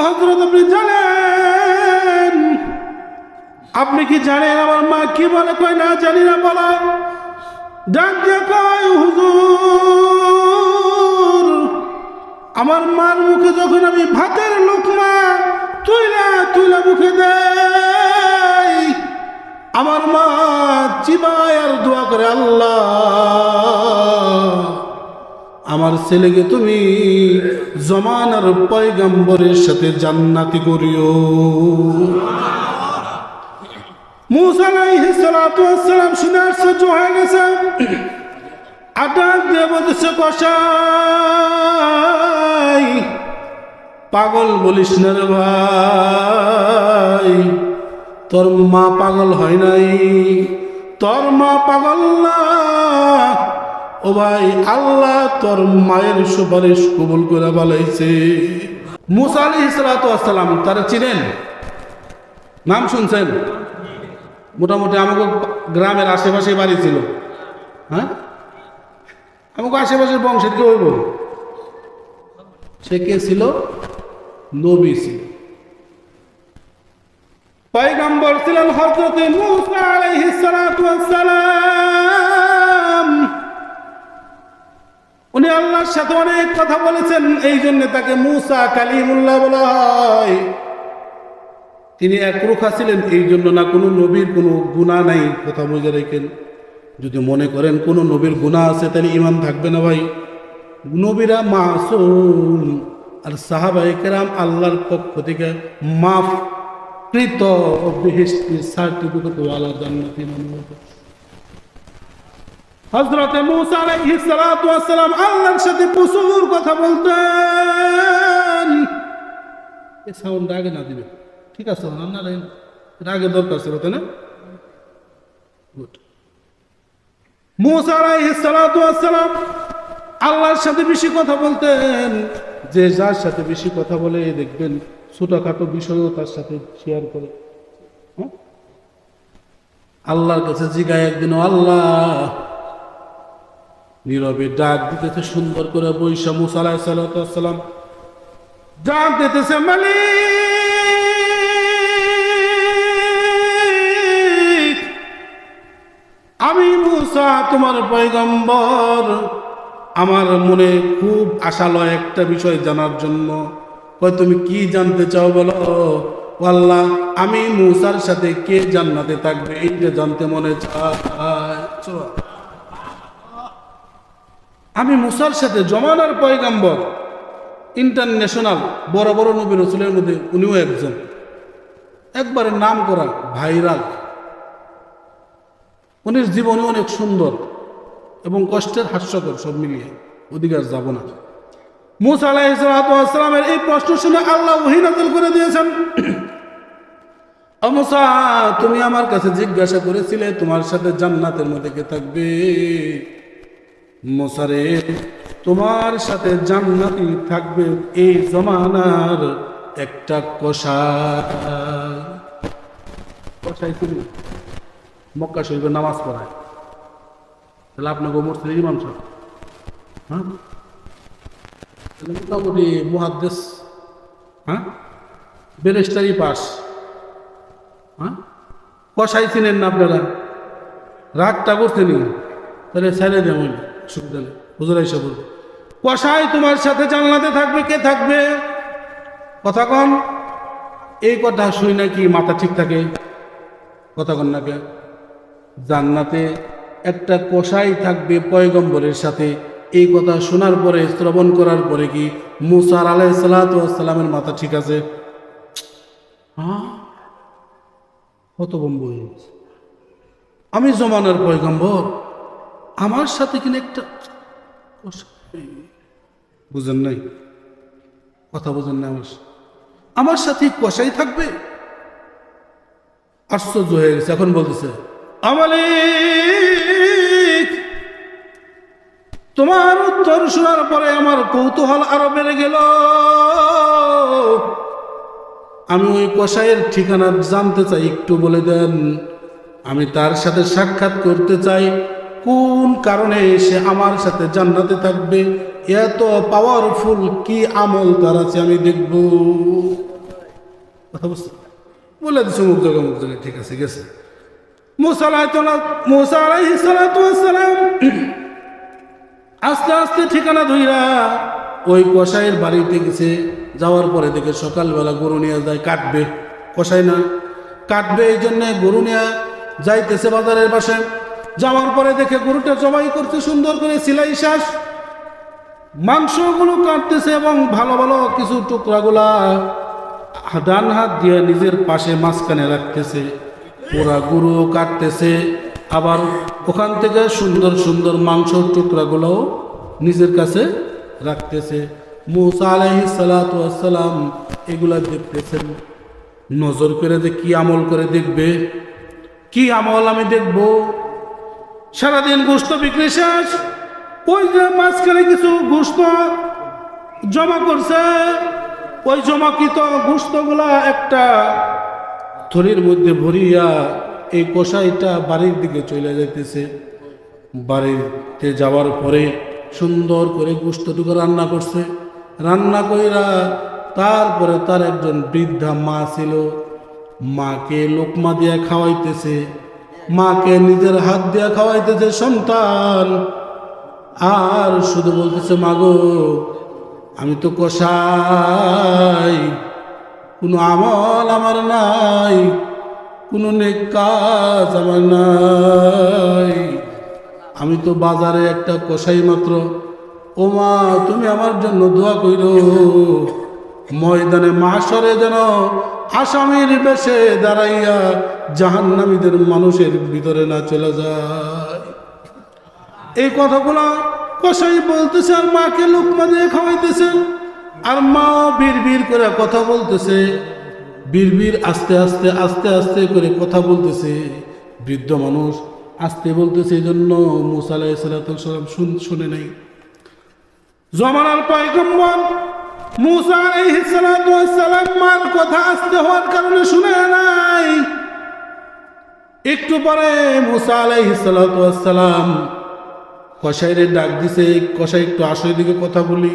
হযরত আপনি কি জানেন আমার মা কি বলে? কয় না জানি না। বলা ডাক দিয়ে কয়, হুজুর আমার মার মুখে যখন আমি ভাতের লোকমা তুইলা তুইলা মুখে দেই, আমার মা চিবায় আর দোয়া করে, আল্লাহ আমার ছেলেকে তুমি জমানার পয়গম্বরের সাথে জান্নাতি করিও। মুসা আলাইহিস সালাতু ওয়াস সালাম শুনে আশ্চর্য হয়ে গেছে। আটাক দিয়ে বলতেছে, কসাই পাগল বলিস না রে ভাই, তোর মা পাগল হয় নাই, তোর মা পাগল না। ও ভাই, আল্লাহ তোর মায়ের সুপারিশ কবুল করে বলাইছে। মুসা আলাইহিস সালাতু ওয়াস সালাম তারা চিনেন? নাম শুনছেন? মোটামুটি আমাকে গ্রামের আশেপাশে বাড়ি ছিল। হ্যাঁ, আমাকে আশেপাশের বংশের কে হইব? সে কে ছিল? নবী ছিল, পয়গম্বর ছিলেন হযরত মুসা আলাইহিস সালাতু ওয়াস সালাম। উনি আল্লাহর সাথে অনেক কথা বলেছেন, এই জন্য তাকে মুসা কালিমুল্লাহ বলা হয়। তিনি একরুখা ছিলেন, এই জন্য না কোনো নবীর কোনো গুনাহ নাই। কথা বুঝে রেখেন, যদি মনে করেন কোনো নবীর গুনাহ আছে তাহলে ঈমান থাকবে না ভাই। নবীরা মাসুম, আর সাহাবায়ে কেরাম আল্লাহর পক্ষ থেকে মাফ কৃত বেহেশতের সার্টিফিকেট ওয়ালা জান্নাতি মানুষ। হযরত মুসা আলাইহিস সালাতু ওয়াস সালাম আল্লাহর সাথে প্রচুর কথা বলতেন। এই সাউন্ড আগে না দিবে, ঠিক আছে? না রাগে দরকার ছিল, তাই না? গুড। মুসা আলাইহিস সালাতু ওয়াস সালাম আল্লাহর সাথে বেশি কথা বলতেন। যে যার সাথে বেশি কথা বলে দেখবেন ছোটখাটো বিষয়ও তার সাথে শেয়ার করে। আল্লাহর কাছে জিগায় একদিন, আল্লাহ নীরবে ডাক দিতেছে সুন্দর করে বৈশা। মুসা আলাইহিস সালাতু ওয়াস সালাম ডাক দিতেছে, মালিক আমি মুসা তোমার পয়গম্বর, আমার মনে খুব আশালয় একটা বিষয় জানার জন্য। কয় তুমি কি জানতে চাও বলো? আল্লাহ আমি মুসার সাথে কে জান্নাতে থাকবে এইটা জানতে মনে চায়। আমি মুসার সাথে জমানার পয়গম্বর, ইন্টারন্যাশনাল বড় বড় নবী রাসূলের মধ্যে উনিও একজন, একবারে নাম করা ভাইরাল। উনির জীবনে অনেক সুন্দর এবং কষ্টের হাস্যকর সব মিলিয়ে, ওদিকে যাব না। মুসা আলাইহিস সালামের এই প্রশ্ন শুনে আল্লাহ ওহী নাযিল করে দিয়েছেন, ও মুসা তুমি আমার কাছে জিজ্ঞাসা করেছিলে তোমার সাথে জান্নাতের মধ্যে কে থাকবে। মুসা রে, তোমার সাথে জান্নাতি থাকবে এই জমানার একটা কসাই ছিল, মক্কা শরীফে নামাজ পড়ায়। তাহলে আপনাকে মসজিদের ইমাম সাহেব, হ্যাঁ মোটামুটি মুহাদ্দিস, হ্যাঁ ব্যারিস্টারি পাস, হ্যাঁ কসাই চিনেন না আপনারা? রাগটা করছেন, তাহলে ছেড়ে দেবেন, সুবিধা নেই। হুজুর এসে বলবে কসাই তোমার সাথে জান্নাতে থাকবে, কে থাকবে? কথা কন, এই কথা শুই নাকি মাথা ঠিক থাকে? কথা কন না কে? জান্নাতে একটা কসাই থাকবে পয়গম্বরের সাথে, এই কথা শোনার পরে, শ্রবণ করার পরে কি মুসা আলাইহিস সালাতু ওয়াস সালামের মাথা ঠিক আছে? হতভম্ব হয়ে গেছে। আমি জমানার পয়গম্বর, আমার সাথে কিনা একটা বুঝেন নাই? কথা বুঝেন না? আমার সাথে কসাই থাকবে? আশ্চর্য হয়ে গেছে। এখন বলতেছে, মালিক তোমার উত্তর শোনার পরে আমার কৌতূহল আরো বেড়ে গেল। আমি ওই কসাইয়ের ঠিকানা জানতে চাই, একটু বলে দেন। আমি তার সাথে সাক্ষাৎ করতে চাই, কোন কারণে সে আমার সাথে জান্নাতে থাকবে, এত পাওয়ারফুল কি আমল তার আছে আমি দেখব। কথা বুঝতে বলে দিচ্ছে মুখ জায়গায় ঠিক আছে গেছে। মুসা আলাইহিস সালাতু ওয়াস সালাম আস্তে আস্তে ঠিকানা ধইরা ওই কসাইয়ের বাড়িতে গেছে। যাওয়ার পরে দেখে সকালবেলা গরু নিয়ে যায় কাটবে, কসাই না কাটবে, এই জন্যে গরু নিয়ে যাইতেছে বাজারের পাশে। যাওয়ার পরে দেখে গরুটা জবাই করতে সুন্দর করে সিলাই শ্বাস মাংসগুলো কাটতেছে এবং ভালো ভালো কিছু টুকরাগুলা ডান হাত দিয়ে নিজের পাশে মাঝখানে রাখতেছে, পুরা গরু কাটতেছে, আবার ওখান থেকে সুন্দর সুন্দর মাংসর টুকরাগুলোও নিজের কাছে রাখতেছে। মুসা আলাইহিস সালাতু ওয়াস সালাম এগুলা দেখতেছেন, নজর করে যে কি আমল করে দেখবে, কি আমল আমি দেখব। সারাদিন গোশত বিক্রি শেষ, ওই যে মাঝখানে কিছু গোশত জমা করছে, ওই জমাকৃত গোশতগুলা একটা থলির মধ্যে ভরিয়া এই কসাইটা বাড়ির দিকে চলে যাইতেছে। বাড়িতে যাওয়ার পরে সুন্দর করে গোশতটুকু রান্না করছে, রান্না কইরা তারপরে তার একজন বৃদ্ধা মা ছিল, মাকে লোকমা দিয়া খাওয়াইতেছে, মাকে নিজের হাত দিয়া খাওয়াইতেছে সন্তান। আর শুধু বলতেছে, মাগো আমি তো কসাই, কোনো আমল আমার নাই, কোনো নেক কাজ আমার নাই, আমি তো বাজারে একটা কসাই মাত্র। ও মা তুমি আমার জন্য দোয়া কইরো, ময়দানে মাশরে যেন আসামির বেশে দাঁড়াইয়া জাহান্নামীদের মানুষের ভিতরে না চলে যায়। এই কথাগুলো কসাই বলতেছে আর মাকে লোকমা দিয়ে খাওয়াইতেছে, আর মা বীর করে কথা বলতেছে, বীর আস্তে আস্তে আস্তে আস্তে করে কথা বলতেছে। বৃদ্ধ মানুষ আস্তে বলতেছে, এই জন্য মুসা আলাইহিস সালাম শুনে নাই। জমানার পয়গম্বর মুসা আলাইহিস সালাম মার কথা আস্তে হওয়ার কারণে শুনে নাই। একটু পরে মুসা আলাইহিস সালাম কসাইরে ডাক দিছে, কসাই একটু আসো দিকে কথা বলি।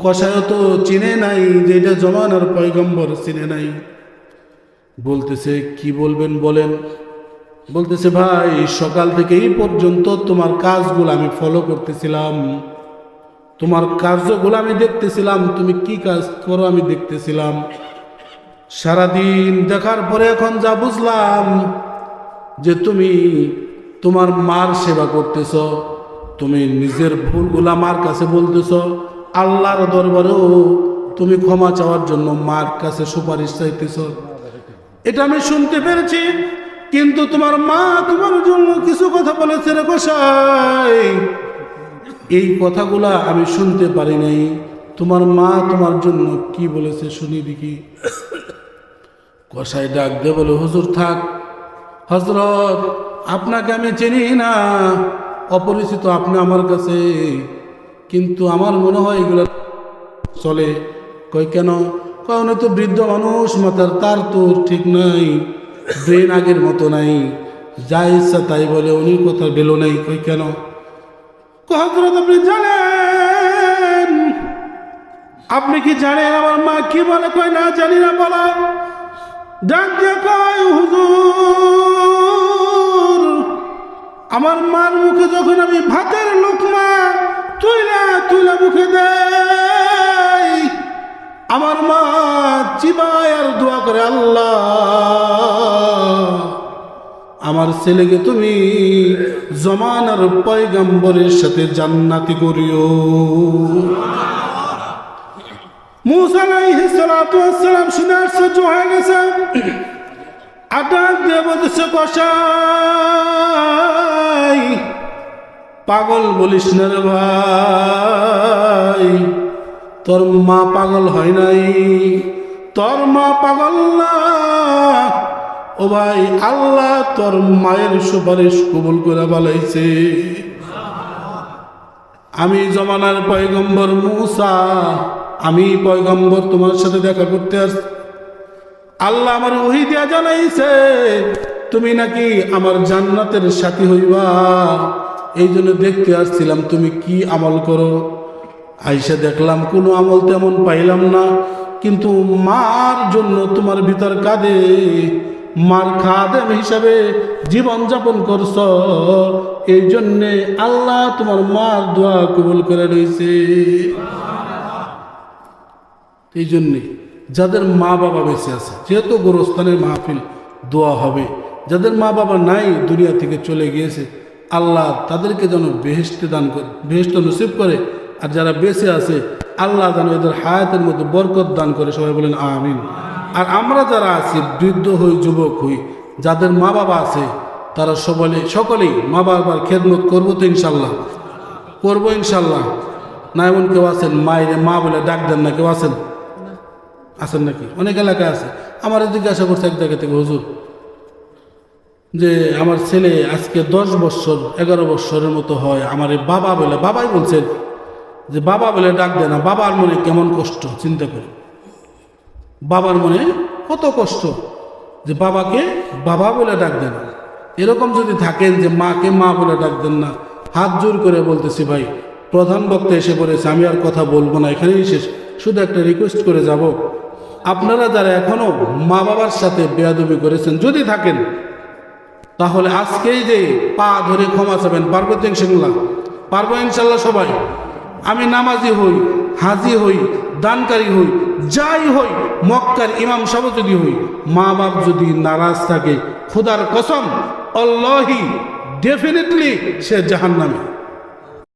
কসাইও তো চিনে নাই যে এটা জমানার পয়গম্বর, চিনে নাই। বলতেছে কি বলবেন বলেন। বলতেছে ভাই সকাল থেকে এই পর্যন্ত তোমার কাজগুলো আমি ফলো করতেছিলাম, তোমার কার্যগুলো আমি দেখতেছিলাম, তুমি কি কাজ করো আমি দেখতেছিলাম। সারাদিন দেখার পরে এখন যা বুঝলাম যে তুমি তোমার মার সেবা করতেছ, তুমি নিজের ভুলগুলা মার কাছে বলতেছ, আল্লাহর দরবারেও তুমি ক্ষমা চাওয়ার জন্য মার কাছে সুপারিশ চাইতেছ। এটা আমি শুনতে পেরেছি, কিন্তু তোমার মা তোমার জন্য কিছু কথা বলেছে রে কসাই, এই কথাগুলা আমি শুনতে পারি নাই। তোমার মা তোমার জন্য কি বলেছে শুনি দেখি। কসাই ডাক দে বলে, হুজুর থাক, হযরত আপনাকে আমি চিনি না, অপরিচিত আপনি আমার কাছে, কিন্তু আমার মনে হয় এগুলো চলে। কই কেন? কয় উনি তো বৃদ্ধ মানুষ, মাথার তার তো ঠিক নাই, ব্রেন আগের মতো নাই, যা ইচ্ছা তাই বলে, উনি কথা বেলো নাই। কই কেন? হযরত আপনি জানেন, আপনি কি জানেন আমার মা কি বলে? কয় না জানি না। বলা ডাক দিয়ে কয়, হুজুর আমার মার মুখে যখন আমি ভাতের লোকমা তুইলা মুখে দেই, আমার মা চিবায় আর দোয়া করে, আল্লাহ আমার ছেলেকে তুমি জমানার পয়গম্বরের সাথে জান্নাতি করিও। মুসা আলাইহিস সালাম শুনে আশ্চর্য হয়ে গেছে। আটাক দিয়ে বলতেছে, কসাই পাগল বলিস না রে ভাই, তোর মা পাগল হয় নাই, তোর মা পাগল না। ও ভাই আল্লাহ তোর মায়ের সুপারিশ কবুল করে বালাইছে। আমি জমানার পয়গম্বর মুসা, আমি পয়গম্বর তোমার সাথে দেখা করতে আসছি। আল্লাহ আমার ওহী দিয়া জানাইছে তুমি নাকি আমার জান্নাতের সাথী হইবা, এই জন্য দেখতে আসছিলাম তুমি কি আমল করো। আইসা দেখলাম কোনো আমল তেমন পাইলাম না, কিন্তু মার জন্য তোমার ভিতর কাঁদে, মার খাদেম হিসাবে জীবন যাপন করছ, এই জন্যে আল্লাহ তোমার মার দোয়া কবুল করে রয়েছে। এই জন্যে যাদের মা বাবা বেঁচে আছে, যেহেতু গোরস্থানের মাহফিল দোয়া হবে, যাদের মা বাবা নাই দুনিয়া থেকে চলে গিয়েছে, আল্লাহ তাদেরকে যেন বেহেশতে দান করে, বেহেশত নসিব করে। আর যারা বেঁচে আছে আল্লাহ যেন এদের হায়াতের মধ্যে বরকত দান করে, সবাই বলেন আমিন। আর আমরা যারা আছি, বৃদ্ধ হই যুবক হই, যাদের মা বাবা আছে তারা সকলেই মা বাবার খেদমত করবো তো ইনশাল্লাহ, করবো ইনশাল্লাহ। না এমন কেউ আছেন মায়ের মা বলে ডাক দেন না, কেউ আছেন নাকি? অনেক এলাকায় আছে। আমার জিজ্ঞাসা করছে এক জায়গা থেকে, হুজুর যে আমার ছেলে আজকে 10 বছর 11 বছরের মতো হয়, আমার এই বাবা বলে, বাবাই বলছেন যে বাবা বলে ডাক দেয় না। বাবার মনে কেমন কষ্ট চিন্তা করি, বাবার মনে কত কষ্ট যে বাবাকে বাবা বলে ডাক দেন না। এরকম যদি থাকেন যে মাকে মা বলে ডাক দেন না, হাত জোর করে বলতেছি ভাই, প্রধান বক্তা এসে পড়েছে, আমি আর কথা বলবো না, এখানেই শেষ। শুধু একটা রিকোয়েস্ট করে যাব, আপনারা যারা এখনো মা বাবার সাথে বেয়াদবি করেছেন যদি থাকেন, তাহলে আজকেই যে পা ধরে ক্ষমা চাবেন। পারবো তো ইনশাল্লাহ? পারবো ইনশাল্লাহ সবাই? আমি নামাজি হই, হাজি হই, দানকারী হই, যাই হই, মক্কার ইমাম সাহেব যদি হই, মা বাপ যদি নারাজ থাকে, খোদার কসম আল্লাহি ডেফিনেটলি সে জাহান্নামী।